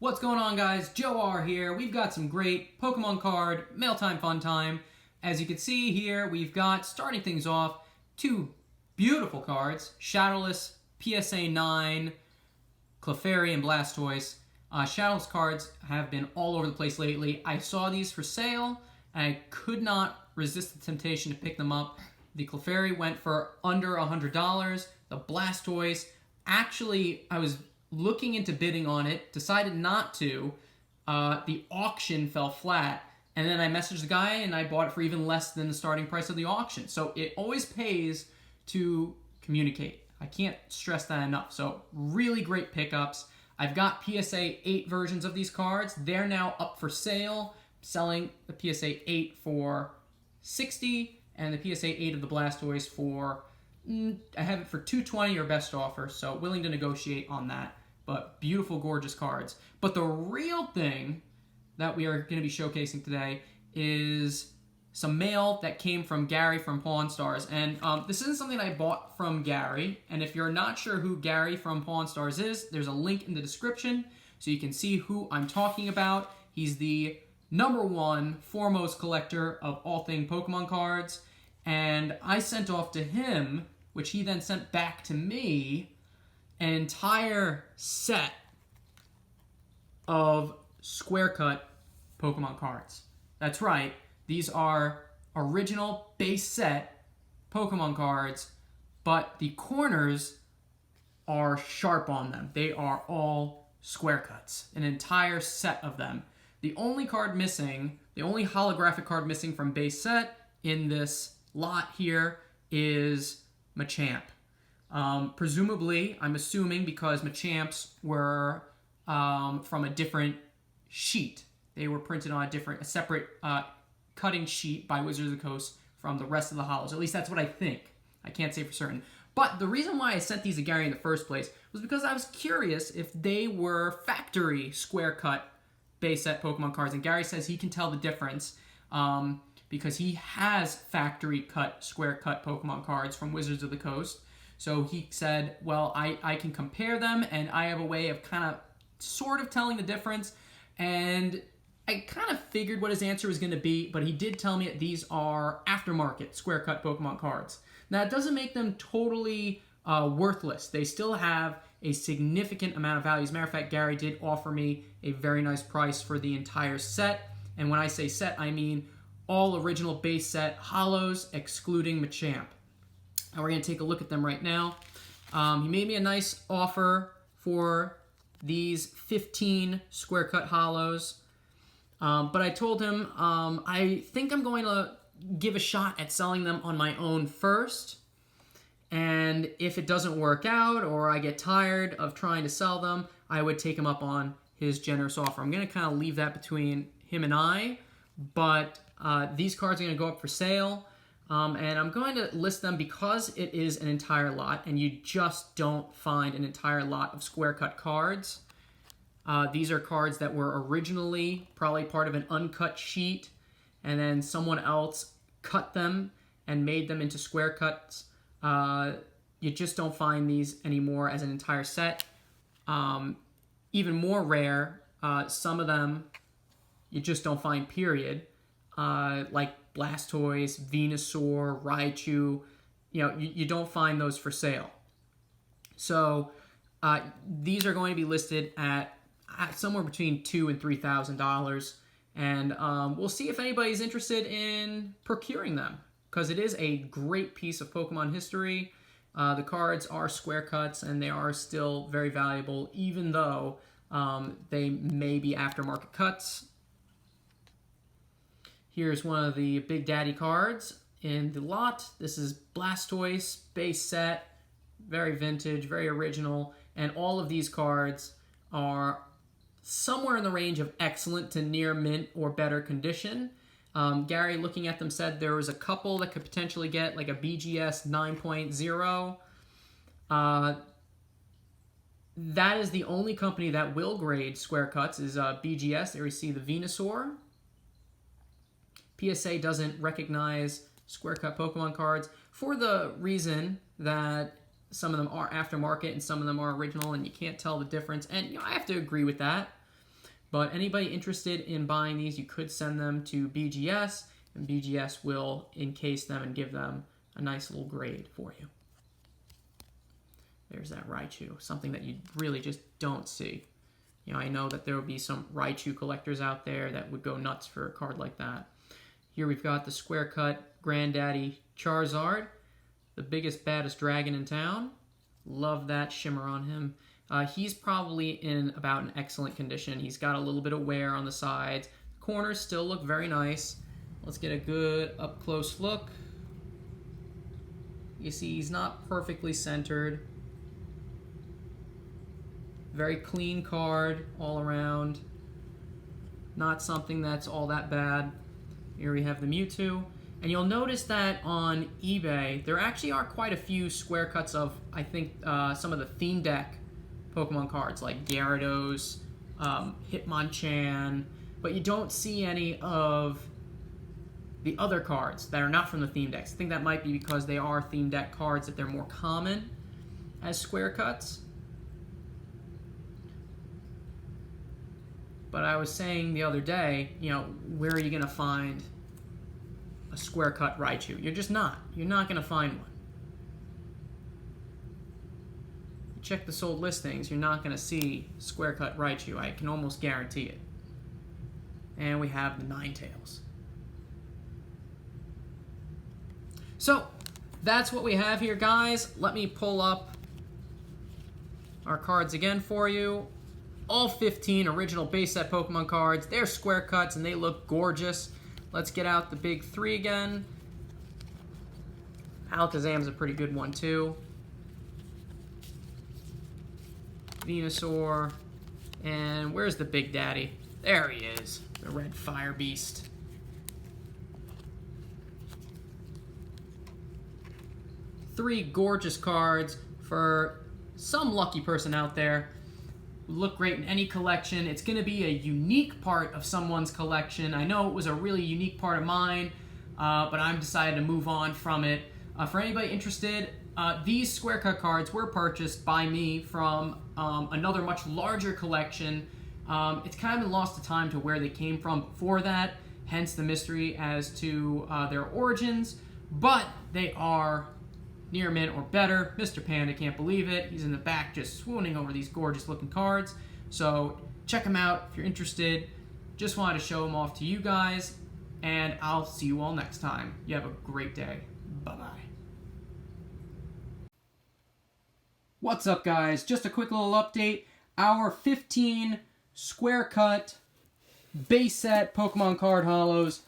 What's going on, guys? Joe R here. We've got some great Pokemon card mail time fun time. As you can see here, we've got, starting things off, two beautiful cards, Shadowless PSA 9, Clefairy, and Blastoise. Shadowless cards have been all over the place lately. I saw these for sale, and I could not resist the temptation to pick them up. The Clefairy went for under $100. The Blastoise, actually, I was looking into bidding on it, decided not to. The auction fell flat, and then I messaged the guy and I bought it for even less than the starting price of the auction. So it always pays to communicate. I can't stress that enough. So really great pickups. I've got PSA 8 versions of these cards. They're now up for sale, selling the PSA 8 for $60 and the PSA 8 of the Blastoise for I have it for $220 or best offer, so willing to negotiate on that. But beautiful, gorgeous cards. But the real thing that we are going to be showcasing today is some mail that came from Gary from Pawn Stars. And this isn't something I bought from Gary. And if you're not sure who Gary from Pawn Stars is, there's a link in the description so you can see who I'm talking about. He's the #1 foremost collector of all things Pokemon cards. And I sent off to him, which he then sent back to me, an entire set of square cut Pokemon cards. That's right, these are original base set Pokemon cards, but the corners are sharp on them. They are all square cuts, an entire set of them. The only card missing, the only holographic card missing from base set in this lot here is Machamp. Presumably, I'm assuming because Machamps were from a different sheet. They were printed on a separate cutting sheet by Wizards of the Coast from the rest of the holos. At least that's what I think. I can't say for certain. But the reason why I sent these to Gary in the first place was because I was curious if they were factory square cut base set Pokemon cards. And Gary says he can tell the difference because he has factory cut, square cut Pokemon cards from Wizards of the Coast. So he said, well, I can compare them, and I have a way of kind of sort of telling the difference. And I kind of figured what his answer was going to be, but he did tell me that these are aftermarket square cut Pokemon cards. Now, it doesn't make them totally worthless. They still have a significant amount of value. As a matter of fact, Gary did offer me a very nice price for the entire set. And when I say set, I mean all original base set holos, excluding Machamp. And we're going to take a look at them right now. He made me a nice offer for these 15 square cut holos. But I told him I think I'm going to give a shot at selling them on my own first. And if it doesn't work out or I get tired of trying to sell them, I would take him up on his generous offer. I'm going to kind of leave that between him and I. But these cards are going to go up for sale. And I'm going to list them because it is an entire lot, and you just don't find an entire lot of square cut cards. These are cards that were originally probably part of an uncut sheet, and then someone else cut them and made them into square cuts. You just don't find these anymore as an entire set. Even more rare, some of them you just don't find, period. Like Blastoise, Venusaur, Raichu, you don't find those for sale. So these are going to be listed at somewhere between $2,000 and $3,000, and we'll see if anybody's interested in procuring them, because it is a great piece of Pokemon history. The cards are square cuts, and they are still very valuable, even though they may be aftermarket cuts. Here's one of the Big Daddy cards in the lot. This is Blastoise, base set, very vintage, very original, and all of these cards are somewhere in the range of excellent to near mint or better condition. Gary, looking at them, said there was a couple that could potentially get like a BGS 9.0. That is the only company that will grade square cuts is BGS. There we see the Venusaur. PSA doesn't recognize square cut Pokemon cards for the reason that some of them are aftermarket and some of them are original, and you can't tell the difference. And I have to agree with that. But anybody interested in buying these, you could send them to BGS, and BGS will encase them and give them a nice little grade for you. There's that Raichu, something that you really just don't see. You know, I know that there will be some Raichu collectors out there that would go nuts for a card like that. Here we've got the square cut Granddaddy Charizard, the biggest, baddest dragon in town. Love that shimmer on him. He's probably in about an excellent condition. He's got a little bit of wear on the sides. The corners still look very nice. Let's get a good up-close look. You see he's not perfectly centered. Very clean card all around. Not something that's all that bad. Here we have the Mewtwo. And you'll notice that on eBay, there actually are quite a few square cuts of, I think, some of the theme deck Pokemon cards, like Gyarados, Hitmonchan, but you don't see any of the other cards that are not from the theme decks. I think that might be because they are theme deck cards, that they're more common as square cuts. But I was saying the other day, you know, where are you going to find a square cut Raichu? You're just not. You're not going to find one. You check the sold listings, you're not going to see square cut Raichu. I can almost guarantee it. And we have the Ninetales. So, that's what we have here, guys. Let me pull up our cards again for you. All 15 original base set Pokemon cards. They're square cuts and they look gorgeous. Let's get out the big three again. Alakazam's a pretty good one too. Venusaur. And where's the Big Daddy? There he is. The Red Fire Beast. Three gorgeous cards for some lucky person out there. Look great in any collection. It's going to be a unique part of someone's collection. I know it was a really unique part of mine, but I'm decided to move on from it. For anybody interested, these square cut cards were purchased by me from another much larger collection. It's kind of been lost to time to where they came from before that, hence the mystery as to their origins, but they are near mint or better. Mr. Panda can't believe it. He's in the back just swooning over these gorgeous looking cards. So check them out if you're interested. Just wanted to show them off to you guys, and I'll see you all next time. You have a great day. Bye-bye. What's up, guys? Just a quick little update. Our 15 square cut base set Pokemon card holos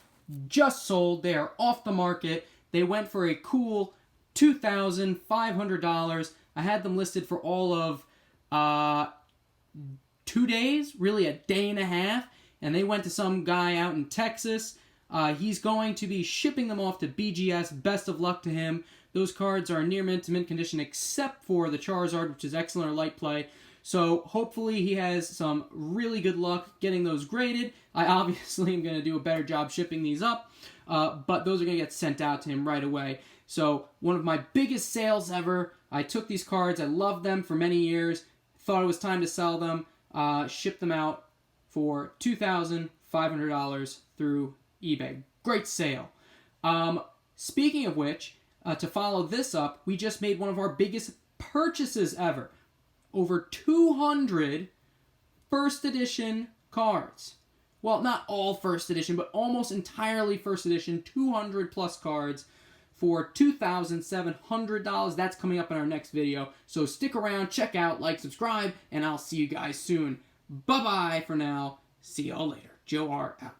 just sold. They are off the market. They went for a cool $2,500. I had them listed for all of 2 days, really a day and a half, and they went to some guy out in Texas. He's going to be shipping them off to BGS. Best of luck to him. Those cards are near mint to mint condition except for the Charizard, which is excellent or light play. So hopefully he has some really good luck getting those graded. I obviously am going to do a better job shipping these up, but those are going to get sent out to him right away. So one of my biggest sales ever. I took these cards. I loved them for many years. Thought it was time to sell them. Shipped them out for $2,500 through eBay. Great sale. Speaking of which, to follow this up, we just made one of our biggest purchases ever. Over 200 first edition cards. Well, not all first edition, but almost entirely first edition. 200 plus cards for $2,700. That's coming up in our next video. So stick around, check out, like, subscribe, and I'll see you guys soon. Bye-bye for now. See y'all later. Joe R. out.